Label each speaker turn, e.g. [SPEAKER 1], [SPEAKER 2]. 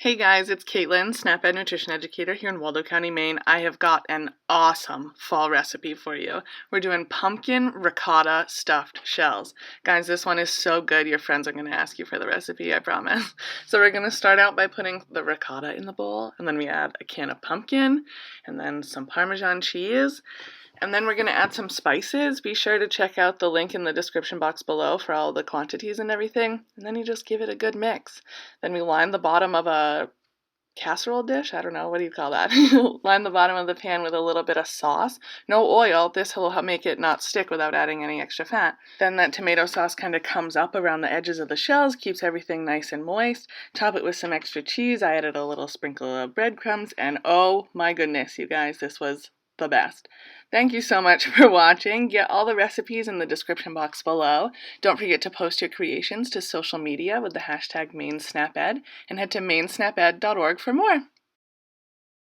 [SPEAKER 1] Hey guys, it's Caitlin, SNAP-Ed Nutrition Educator here in Waldo County, Maine. I have got an awesome fall recipe for you. We're doing pumpkin ricotta stuffed shells. Guys, this one is so good, your friends are going to ask you for the recipe, I promise. So we're going to start out by putting the ricotta in the bowl, and then we add a can of pumpkin, and then some Parmesan cheese. And then we're going to add some spices. Be sure to check out the link in the description box below for all the quantities and everything. And then you just give it a good mix. Then we line the bottom of a casserole dish. I don't know, what do you call that? Line the bottom of the pan with a little bit of sauce. No oil. This will help make it not stick without adding any extra fat. Then that tomato sauce kind of comes up around the edges of the shells, keeps everything nice and moist. Top it with some extra cheese. I added a little sprinkle of breadcrumbs, and oh my goodness, you guys, this was the best. Thank you so much for watching. Get all the recipes in the description box below. Don't forget to post your creations to social media with the hashtag MaineSnapEd, and head to mainesnaped.org for more.